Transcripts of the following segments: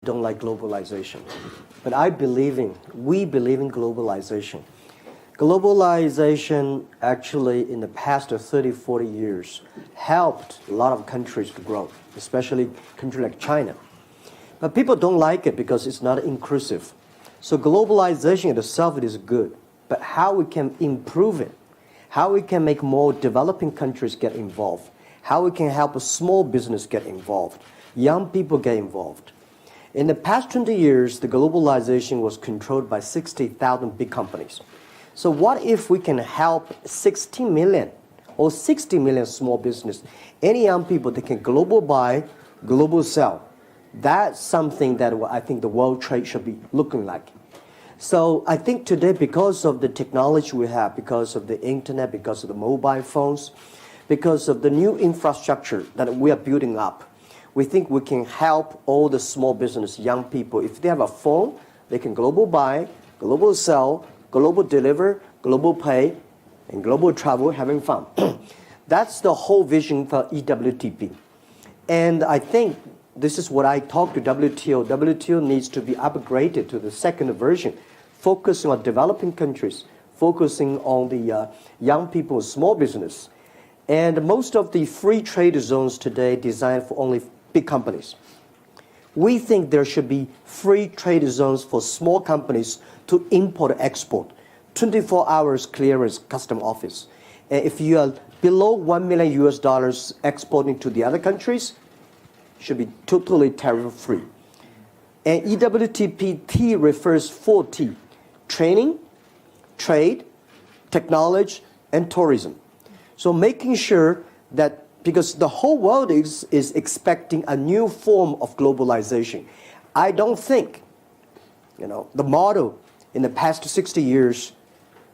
don't like globalization. But we believe in globalization. Globalization actually in the past 30, 40 years helped a lot of countries to grow, especially countries like China. But people don't like it because it's not inclusive. So globalization itself is good, but how we can improve it, how we can make more developing countries get involved, how we can help a small business get involved, young people get involved. In the past 20 years, the globalization was controlled by 60,000 big companies. So what if we can help 60 million or 60 million small business, any young people that can global buy, global sell? That's something that I think the world trade should be looking like. So I think today, because of the technology we have, because of the internet, because of the mobile phones, because of the new infrastructure that we are building up, we think we can help all the small business, young people. If they have a phone, they can global buy, global sell, global deliver, global pay, and global travel, having fun. That's the whole vision for EWTP. And I think this is what I talked to WTO. WTO needs to be upgraded to the second version, focusing on developing countries, focusing on the young people, small business. And most of the free trade zones today designed for only big companies. We think there should be free trade zones for small companies to import and export, 24 hours clearance custom office. And if you are below $1 million US exporting to the other countries, should be totally tariff-free. And EWTP refers 4 T: training, trade, technology, and tourism. So making sure that, because the whole world is expecting a new form of globalization. I don't think, the model in the past 60 years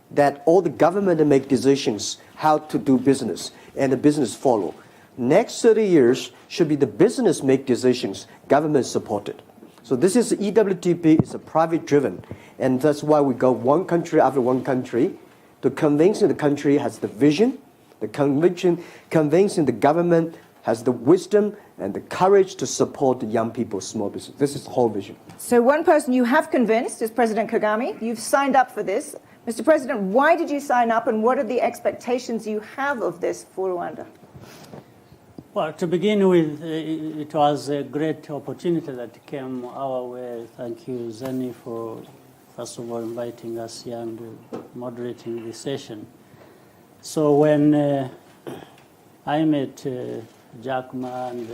that all the government make decisions how to do business and the business follow. Next 30 years should be the business make decisions, government supported. So this is EWTP, it's a private driven, and that's why we go one country after one country to convincing the country has the vision, the convincing the government has the wisdom and the courage to support the young people, small business. This is the whole vision. So one person you have convinced is President Kagame. You've signed up for this. Mr. President, why did you sign up, and what are the expectations you have of this for Rwanda? Well, to begin with, it was a great opportunity that came our way. Thank you, Zeni, for, first of all, inviting us here and moderating this session. So when I met Jack Ma, and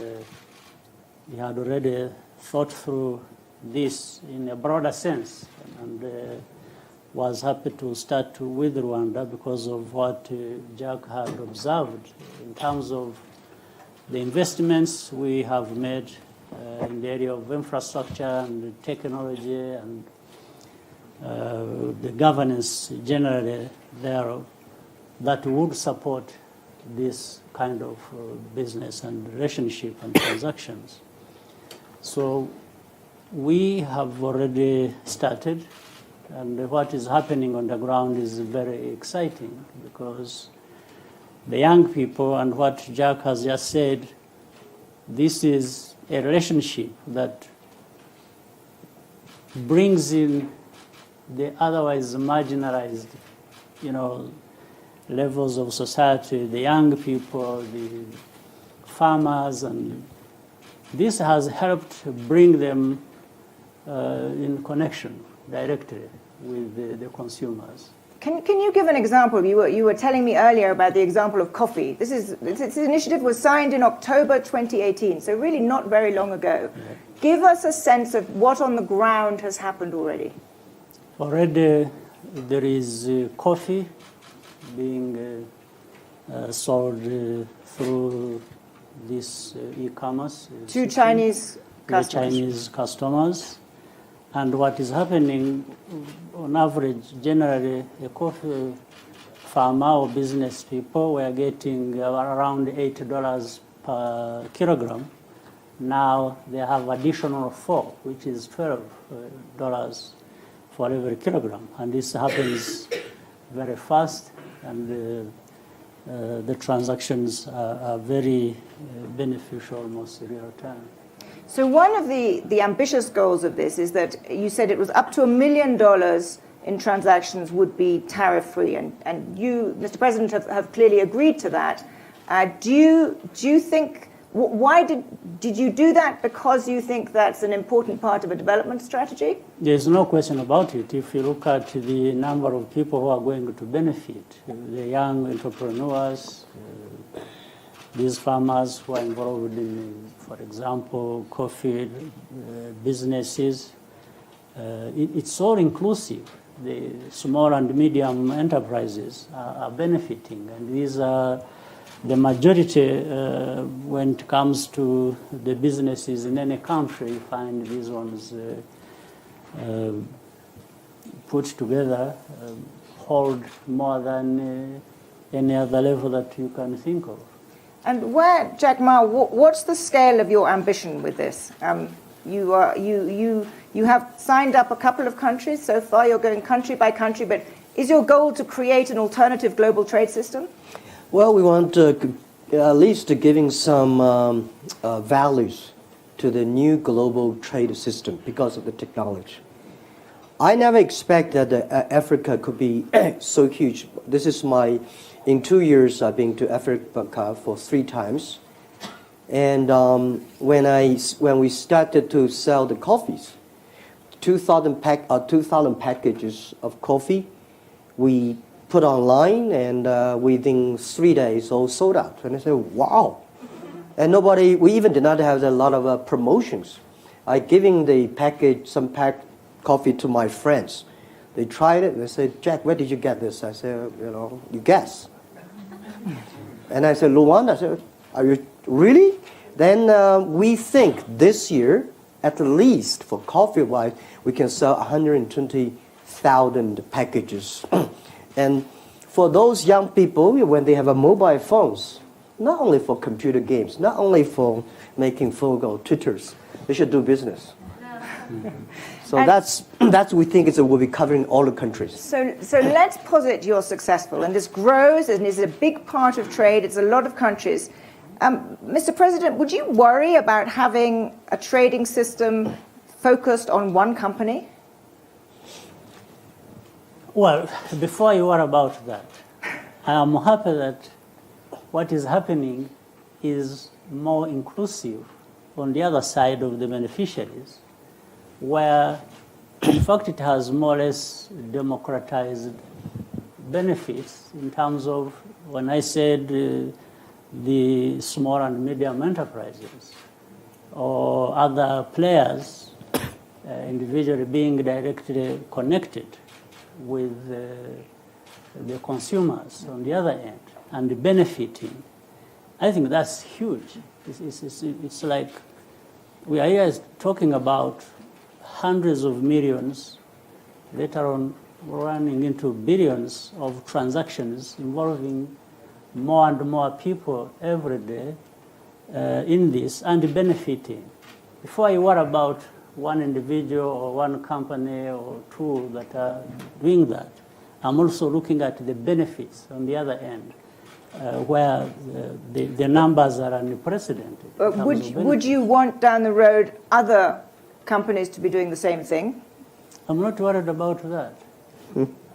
he had already thought through this in a broader sense, and was happy to start with Rwanda because of what Jack had observed in terms of the investments we have made in the area of infrastructure and technology and the governance generally thereof that would support this kind of business and relationship and transactions. So we have already started, and what is happening on the ground is very exciting because the young people and what Jack has just said, this is a relationship that brings in the otherwise marginalized, levels of society, the young people, the farmers, and this has helped bring them in connection directly with the consumers. Can you give an example? You were telling me earlier about the example of coffee. This initiative was signed in October 2018, so really not very long ago. Yeah. Give us a sense of what on the ground has happened already. Already there is coffee being sold through this e-commerce. To Chinese customers. Chinese customers. And what is happening, on average, generally, a coffee farmer or business people were getting around $8 per kilogram. Now they have additional 4, which is $12 for every kilogram. And this happens very fast, and the transactions are very beneficial, almost real time. So one of the ambitious goals of this is that you said it was up to $1 million in transactions would be tariff-free, and you, Mr. President, have clearly agreed to that. Do you think, why did you do that? Because you think that's an important part of a development strategy? There's no question about it. If you look at the number of people who are going to benefit, the young entrepreneurs, these farmers who are involved in, for example, coffee businesses, it's all inclusive. The small and medium enterprises are benefiting, and these are the majority when it comes to the businesses in any country. You find these ones put together hold more than any other level that you can think of. And where, Jack Ma, what's the scale of your ambition with this? You have signed up a couple of countries so far. You're going country by country, but is your goal to create an alternative global trade system? Well, we want at least giving some values to the new global trade system because of the technology. I never expect that Africa could be so huge. This is in 2 years I've been to Africa for 3 times. And when we started to sell the coffees, 2,000 packages of coffee, we put online, and within 3 days, all sold out. And I said, wow. And we even did not have a lot of promotions. I giving the some coffee to my friends. They tried it, and they said, Jack, where did you get this? I said, you guess. And I said, Rwanda. I said, are you really? Then we think this year, at least for coffee-wise, we can sell 120,000 packages. And for those young people, when they have mobile phones, not only for computer games, not only for making phone call Twitters, they should do business. So that's we think will be covering all the countries. So let's posit you're successful, and this grows and is a big part of trade. It's a lot of countries. Mr. President, would you worry about having a trading system focused on one company? Well, before you worry about that, I am happy that what is happening is more inclusive on the other side of the beneficiaries, where in fact it has more or less democratized benefits in terms of, when I said the small and medium enterprises or other players individually being directly connected with the consumers on the other end and benefiting. I think that's huge. It's like we are here talking about hundreds of millions, later on running into billions of transactions involving more and more people every day in this and benefiting. Before you worry about one individual or one company or two that are doing that, I'm also looking at the benefits on the other end, where the numbers are unprecedented. Would you want down the road other companies to be doing the same thing? I'm not worried about that.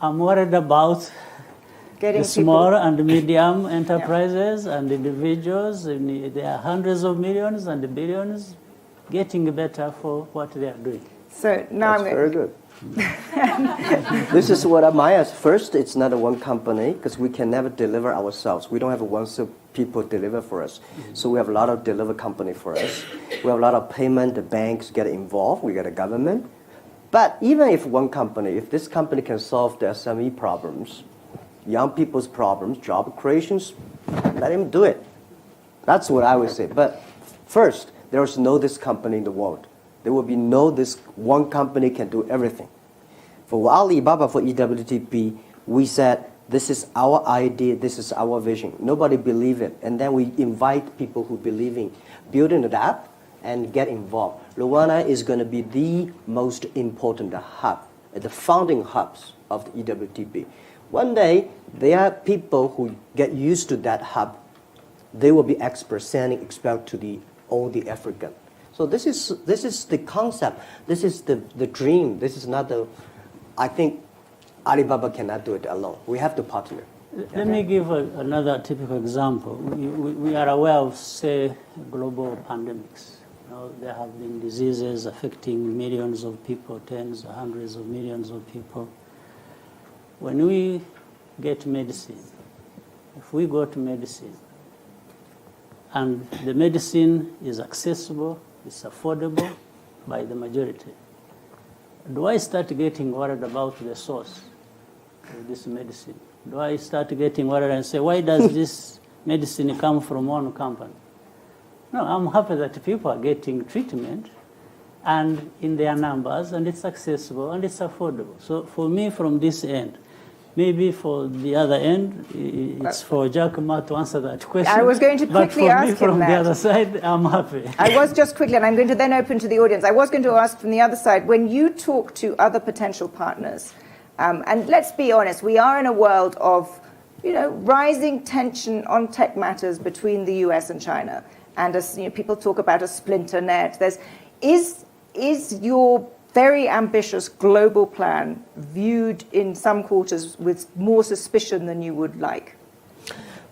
I'm worried about getting the small and medium enterprises and individuals. There are hundreds of millions and billions getting better for what they are doing. So now That's very good. This is what I ask. First, it's not a one company because we can never deliver ourselves. We don't have one people deliver for us. So we have a lot of deliver company for us. We have a lot of payment. The banks get involved. We get a government. But even if one company, if this company can solve the SME problems, young people's problems, job creations, let him do it. That's what I would say. But first, there is no this company in the world. There will be no this one company can do everything. For Alibaba, for EWTP, we said, this is our idea, this is our vision. Nobody believed it. And then we invite people who believe in building it up and get involved. Rwanda is going to be the most important hub, the founding hubs of the EWTP. One day, there are people who get used to that hub. They will be experts sending expert to all the African. So this is the concept. This is the dream. This is not the. I think Alibaba cannot do it alone. We have to partner. Let me give another typical example. We are aware of, say, global pandemics. There have been diseases affecting millions of people, tens, hundreds of millions of people. When we get medicine, if we go to medicine, and the medicine is accessible, it's affordable by the majority, do I start getting worried about the source of this medicine? Do I start getting worried and say, why does this medicine come from one company? No, I'm happy that people are getting treatment and in their numbers, and it's accessible and it's affordable. So for me, from this end, maybe for the other end, it's for Jack Ma to answer that question. I was going to quickly ask him But for me, from that. the other side, I'm happy. I was just quickly, and I'm going to then open to the audience. I was going to ask from the other side, when you talk to other potential partners, and let's be honest, we are in a world of, rising tension on tech matters between the US and China. And as people talk about a splinter net, is your very ambitious global plan viewed in some quarters with more suspicion than you would like?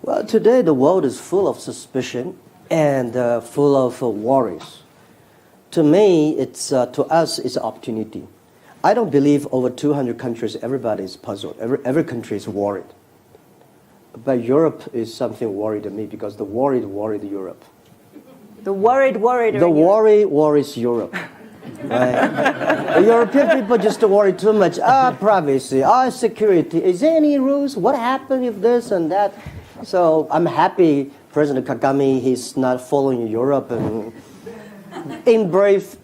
Well, today the world is full of suspicion and full of worries. To me, to us, it's an opportunity. I don't believe over 200 countries, everybody is puzzled. Every country is worried. But Europe is something worried to me because the worried Europe. The worried are The in Europe. worry worries Europe. Right? The European people just worry too much. Privacy, security. Is there any rules? What happened if this and that? So I'm happy President Kagame, he's not following Europe and embrace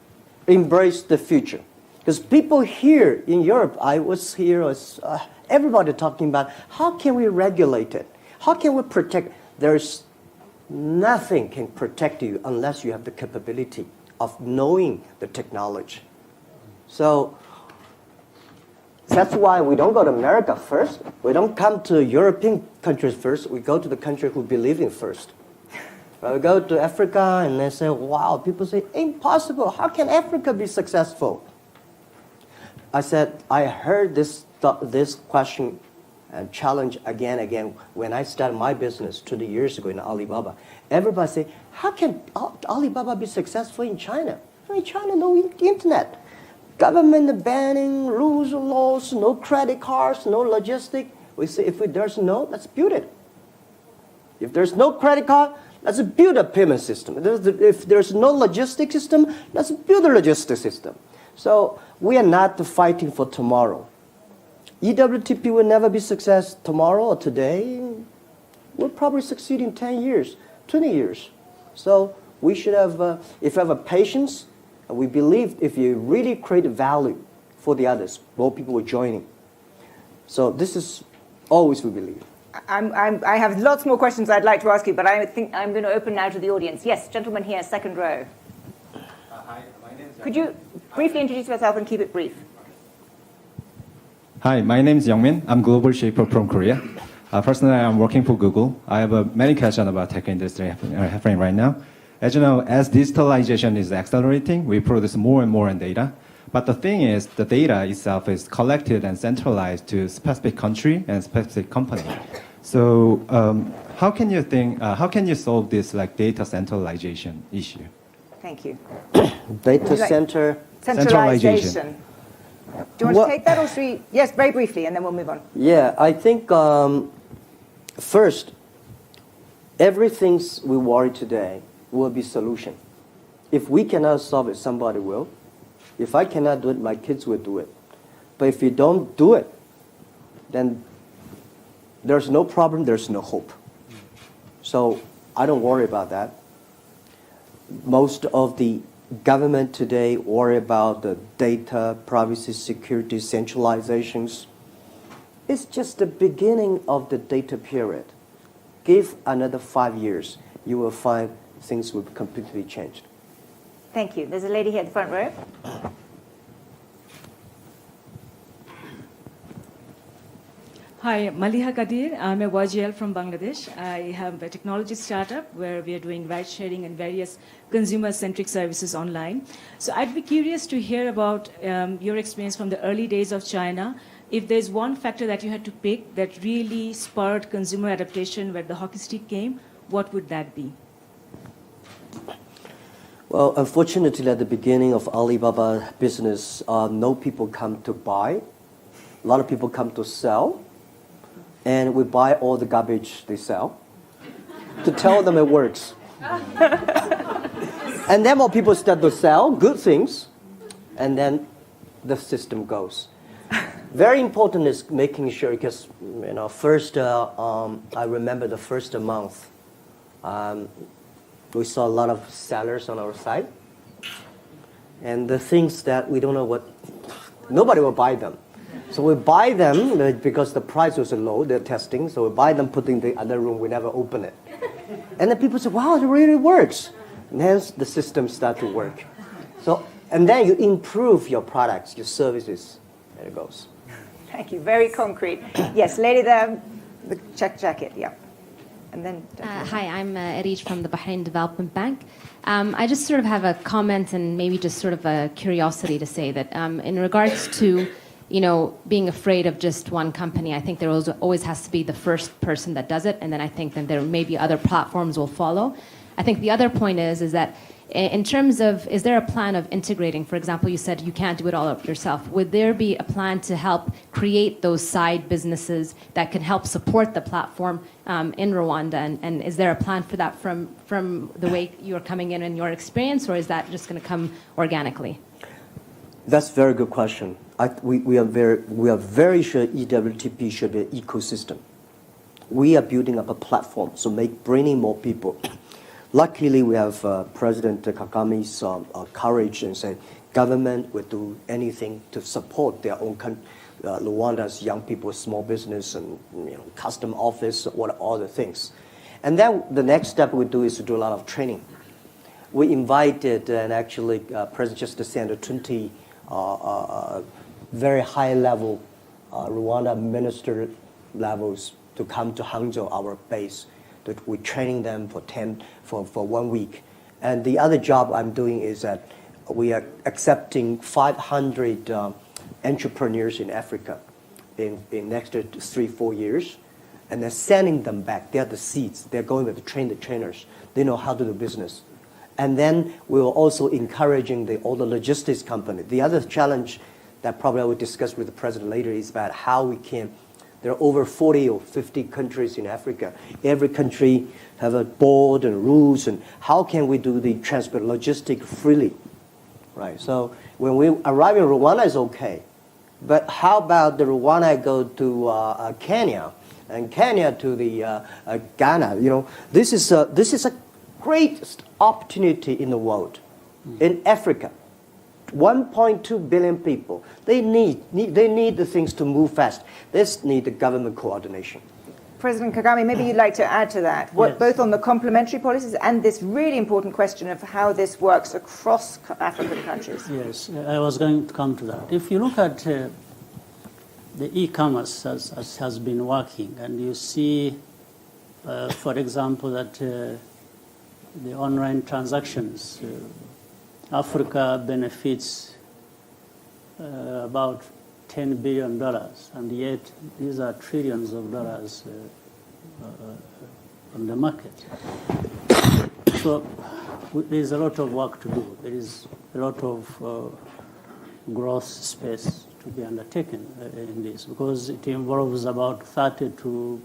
the future. Because people here in Europe, I was here, everybody talking about how can we regulate it? How can we protect? There's nothing can protect you unless you have the capability of knowing the technology. So that's why we don't go to America first. We don't come to European countries first. We go to the country who believe in first. We go to Africa and they say, wow, people say, impossible. How can Africa be successful? I said, I heard this question and challenge again and again when I started my business 20 years ago in Alibaba. Everybody say, how can Alibaba be successful in China? In China, no internet. Government banning, rules, laws, no credit cards, no logistic. We say, if there's no, let's build it. If there's no credit card, let's build a payment system. If there's no logistic system, let's build a logistic system. So we are not fighting for tomorrow. EWTP will never be success tomorrow or today. We'll probably succeed in 10 years, 20 years. So we should have, if you have a patience, we believe if you really create value for the others, more people will join in. So this is always we believe. I have lots more questions I'd like to ask you, but I think I'm going to open now to the audience. Yes, gentleman here, second row. Hi, my name is Could you briefly introduce yourself and keep it brief? Hi, my name is Youngmin. I'm global shaper from Korea. Personally, I'm working for Google. I have many questions about tech industry happening right now. As you know, as digitalization is accelerating, we produce more and more data. But the thing is, the data itself is collected and centralized to specific country and specific company. So how can you solve this data centralization issue? Thank you. Data center. Centralization. Do you want to take that or should we? Yes, very briefly, and then we'll move on. Yeah, I think first, everything we worry today will be solution. If we cannot solve it, somebody will. If I cannot do it, my kids will do it. But if you don't do it, then there's no problem, there's no hope. So I don't worry about that. Most of the government today worry about the data, privacy, security, centralizations. It's just the beginning of the data period. Give another 5 years, you will find things will be completely changed. Thank you. There's a lady here at the front row. Hi, Maliha Kadir. I'm a YGL from Bangladesh. I have a technology startup where we are doing ride sharing and various consumer-centric services online. So I'd be curious to hear about your experience from the early days of China. If there's one factor that you had to pick that really spurred consumer adaptation where the hockey stick came, what would that be? Well, unfortunately, at the beginning of Alibaba business, no people come to buy. A lot of people come to sell. And we buy all the garbage they sell to tell them it works. And then more people start to sell good things, and then the system goes. Very important is making sure, because first I remember the first month, we saw a lot of sellers on our site, and the things that we don't know what, nobody will buy them. So we buy them because the price was low, they're testing, so we buy them, put in the other room, we never open it. And then people say, wow, it really works. And then the system starts to work. So, and then you improve your products, your services, there it goes. Thank you. Very concrete. Yes, lady there, the check jacket, yeah. And then. Hi, I'm Arij from the Bahrain Development Bank. I just sort of have a comment and maybe just sort of a curiosity to say that in regards to being afraid of just one company, I think there always has to be the first person that does it, and then I think that there maybe other platforms will follow. I think the other point is that in terms of, is there a plan of integrating? For example, you said you can't do it all up yourself. Would there be a plan to help create those side businesses that can help support the platform in Rwanda? And is there a plan for that from the way you're coming in your experience, or is that just going to come organically? That's a very good question. We are very sure EWTP should be an ecosystem. We are building up a platform, so bringing more people. Luckily, we have President Kagame's courage and say government will do anything to support their own Rwanda's young people, small business, and custom office, all the things. And then the next step we do is to do a lot of training. We invited and actually President just sent 20 very high-level Rwanda minister levels to come to Hangzhou, our base. That we're training them for 1 week. And the other job I'm doing is that we are accepting 500 entrepreneurs in Africa in next 3-4 years, and then sending them back. They're the seeds. They're going to train the trainers. They know how to do business. And then we will also encouraging all the logistics company. The other challenge that probably I will discuss with the president later is about how we can. There are over 40 or 50 countries in Africa. Every country have a board and rules, and how can we do the transport logistic freely, right? So when we arrive in Rwanda, it's okay, but how about the Rwanda go to Kenya, and Kenya to the Ghana? This is a great opportunity in the world, in Africa. 1.2 billion people. They need the things to move fast. They need the government coordination. President Kagame, maybe you'd like to add to that, Yes. both on the complementary policies and this really important question of how this works across African countries. Yes, I was going to come to that. If you look at the e-commerce as has been working, and you see, for example, that the online transactions, Africa benefits about $10 billion, and yet these are trillions of dollars on the market. So there's a lot of work to do. There is a lot of growth space to be undertaken in this, because it involves about 20 to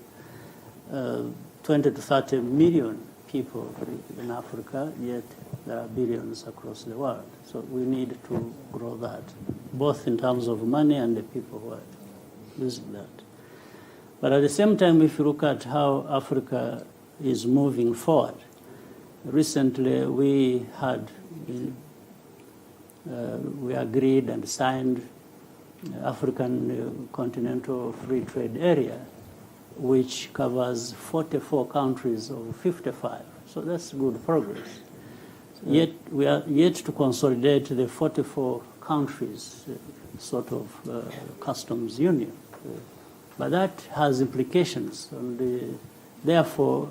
30 million people in Africa, yet there are billions across the world. So we need to grow that, both in terms of money and the people who are using that. But at the same time, if you look at how Africa is moving forward, recently we agreed and signed African Continental Free Trade Area, which covers 44 countries of 55. So that's good progress. Yet we are yet to consolidate the 44 countries sort of customs union. But that has implications, and therefore,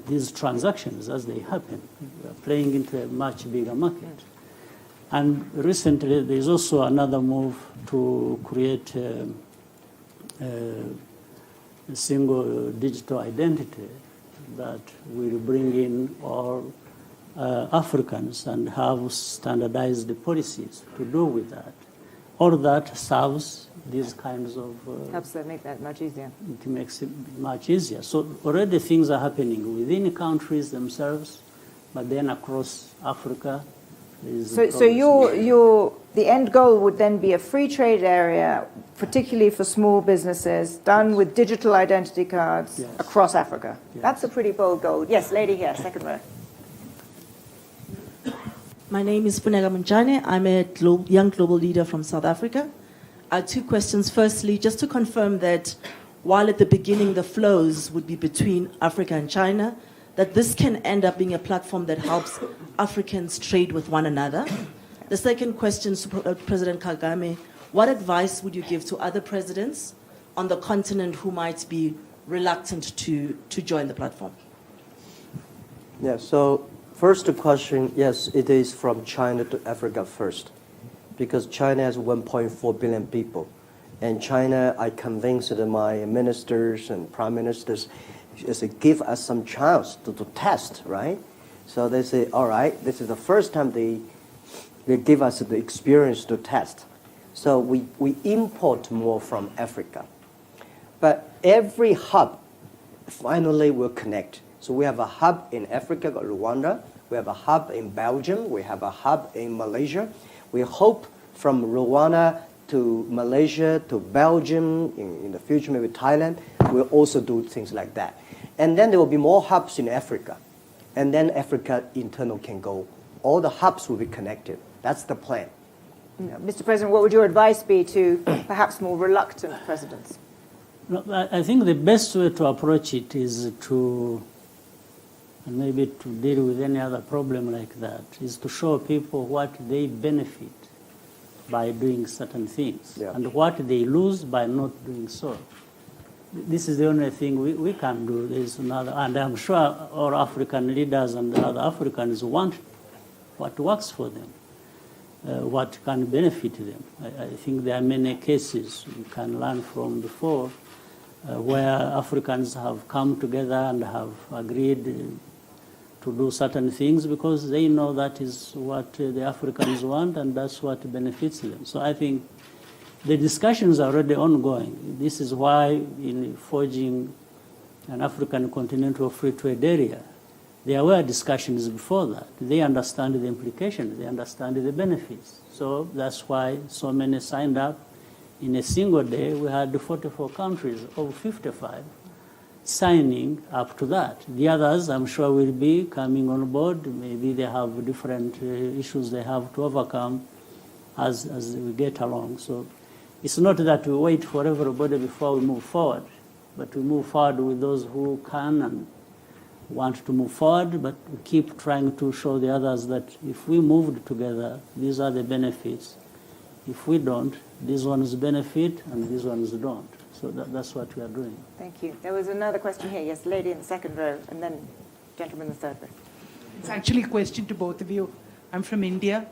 these transactions, as they happen, are playing into a much bigger market. And recently, there's also another move to create a single digital identity that will bring in all Africans and have standardized policies to do with that. All that serves these kinds of... Helps them make that much easier. It makes it much easier. So already things are happening within countries themselves, but then across Africa. So the end goal would then be a free trade area, particularly for small businesses, done with digital identity cards across Africa. Yes. That's a pretty bold goal. Yes, lady here, second row. My name is Funega Munchane. I'm a young global leader from South Africa. I have two questions. Firstly, just to confirm that while at the beginning the flows would be between Africa and China, that this can end up being a platform that helps Africans trade with one another. The second question to President Kagame, what advice would you give to other presidents on the continent who might be reluctant to join the platform? Yeah, so first question, yes, it is from China to Africa first, because China has 1.4 billion people. And China, I convinced my ministers and prime ministers, is give us some chance to test, right? So they say, all right, this is the first time they give us the experience to test. So we import more from Africa. But every hub finally will connect. So we have a hub in Africa, Rwanda. We have a hub in Belgium. We have a hub in Malaysia. We hope from Rwanda to Malaysia to Belgium, in the future maybe Thailand, we'll also do things like that. And then there will be more hubs in Africa. And then Africa internal can go. All the hubs will be connected. That's the plan. Mr. President, what would your advice be to perhaps more reluctant presidents? No, I think the best way to approach it is to, and maybe to deal with any other problem like that, is to show people what they benefit by doing certain things and what they lose by not doing so. This is the only thing we can do. There's another, and I'm sure all African leaders and other Africans want what works for them, what can benefit them. I think there are many cases we can learn from before where Africans have come together and have agreed to do certain things because they know that is what the Africans want and that's what benefits them. So I think the discussions are already ongoing. This is why in forging an African continental free trade area, there were discussions before that. They understand the implications, they understand the benefits. So that's why so many signed up. In a single day, we had 44 countries of 55 signing up to that. The others, I'm sure, will be coming on board. Maybe they have different issues they have to overcome as we get along. So it's not that we wait for everybody before we move forward, but we move forward with those who can and want to move forward, but we keep trying to show the others that if we moved together, these are the benefits. If we don't, these ones benefit and these ones don't. So that's what we are doing. Thank you. There was another question here. Yes, lady in the second row, and then gentleman in the third row. It's actually a question to both of you. I'm from India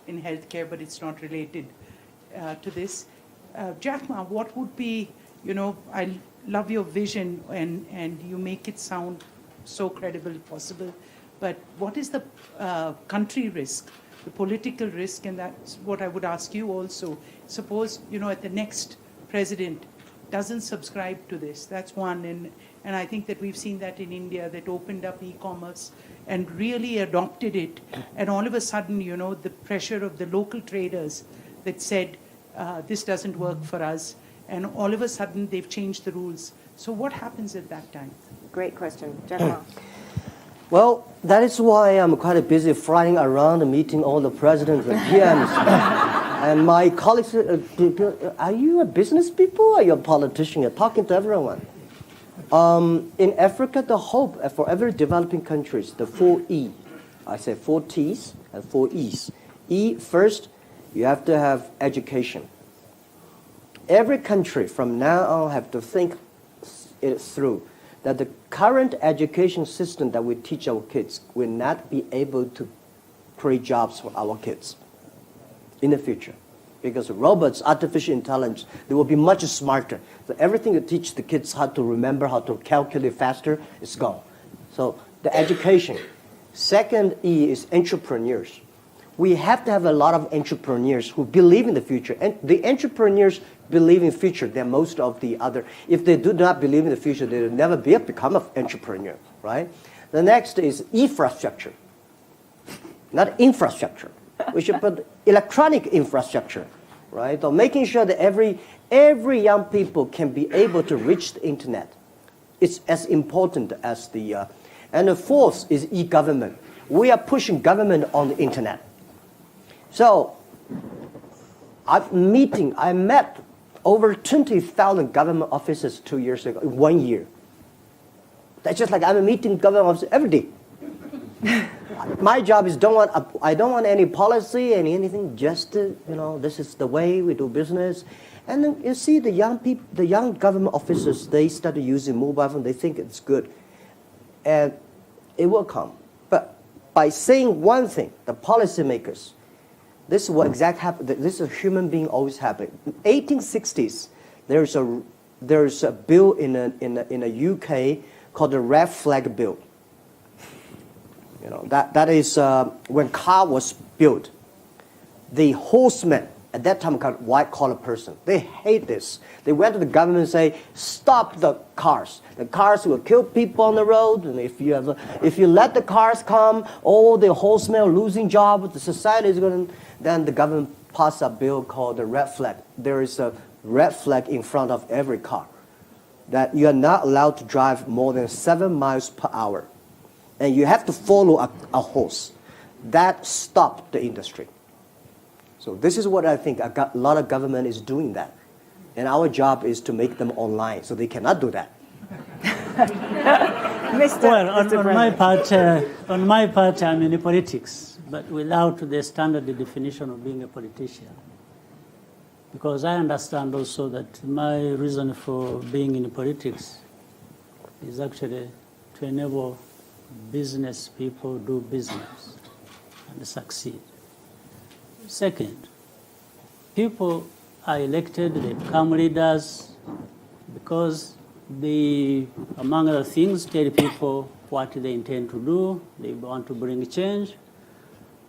in healthcare, but it's not related to this. Jack Ma, what would be, I love your vision and you make it sound so credible possible, but what is the country risk, the political risk, and that's what I would ask you also. Suppose, at the next president doesn't subscribe to this, that's one, and I think that we've seen that in India, that opened up e-commerce and really adopted it, and all of a sudden, the pressure of the local traders that said, this doesn't work for us, and all of a sudden they've changed the rules. So what happens at that time? Great question. Jack Ma. Well, that is why I'm quite busy flying around and meeting all the presidents and PMs. And my colleagues say, are you a business people or are you a politician? You're talking to everyone. In Africa, the hope for every developing countries, the 4 E. I say 4 T's and 4 E's. E, first, You have to have education. Every country from now on have to think it through, that the current education system that we teach our kids will not be able to create jobs for our kids in the future. Because robots, artificial intelligence, they will be much smarter. So everything you teach the kids how to remember, how to calculate faster, is gone. So the education. Second E is entrepreneurs. We have to have a lot of entrepreneurs who believe in the future. And the entrepreneurs believe in the future than most of the other. If they do not believe in the future, they will never be able to become an entrepreneur, right? The next is infrastructure, not infrastructure. We should put electronic infrastructure, right? So making sure that every young people can be able to reach the internet. It's as important as the... and the fourth is e-government. We are pushing government on the internet. So I met over 20,000 government officers 2 years ago, 1 year. That's just like I'm meeting government officers every day. My job is I don't want any policy, anything, just this is the way we do business. And then you see the young government officers, they started using mobile phone, they think it's good. And it will come. But by saying one thing, the policymakers, this is what exactly happened. This is a human being always happening. In 1860s, there's a bill in the UK called the Red Flag Bill. That is when car was built. The horsemen at that time called white-collar person. They hate this. They went to the government and say, "Stop the cars. The cars will kill people on the road. And if you let the cars come, all the horsemen are losing jobs. The society is going to." Then the government passed a bill called the red flag. There is a red flag in front of every car that you are not allowed to drive more than 7 miles per hour, and you have to follow a horse. That stopped the industry. So this is what I think a lot of government is doing that. And our job is to make them online, so they cannot do that. Well, on my part, I'm in politics, but without the standard definition of being a politician. Because I understand also that my reason for being in politics is actually to enable business people do business and succeed. Second, people are elected, they become leaders because they, among other things, tell people what they intend to do, they want to bring change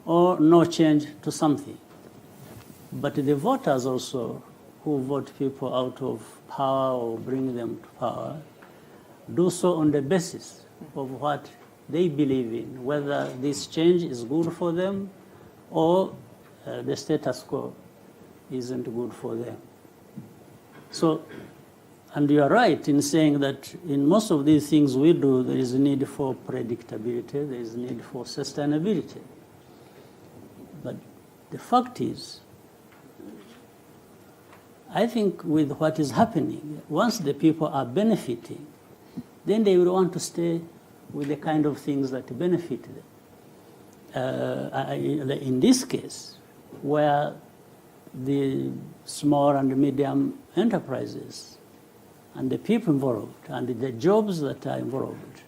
or no change to something. But the voters also, who vote people out of power or bring them to power, do so on the basis of what they believe in, whether this change is good for them or the status quo isn't good for them. So, and you are right in saying that in most of these things we do, there is a need for predictability, there is a need for sustainability. But the fact is, I think with what is happening, once the people are benefiting, then they will want to stay with the kind of things that benefit them. In this case, where the small and medium enterprises and the people involved and the jobs that are involved,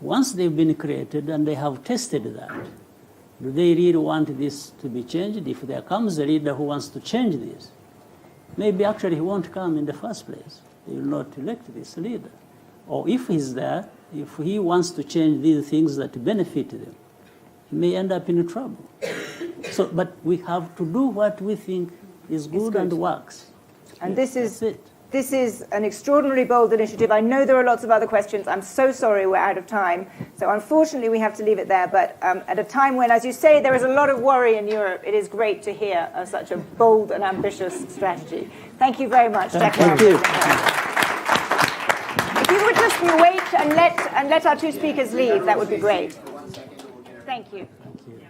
once they've been created and they have tested that, do they really want this to be changed? If there comes a leader who wants to change this, maybe actually he won't come in the first place. They will not elect this leader. Or if he's there, if he wants to change these things that benefit them, he may end up in trouble. So, but we have to do what we think is good and works. And yes, this is an extraordinarily bold initiative. I know there are lots of other questions. I'm so sorry we're out of time. So unfortunately, we have to leave it there. But at a time when, as you say, there is a lot of worry in Europe, it is great to hear of such a bold and ambitious strategy. Thank you very much, Jack Ma. Thank you. If you would just wait and let our two speakers leave, that would be great. Thank you. Thank you.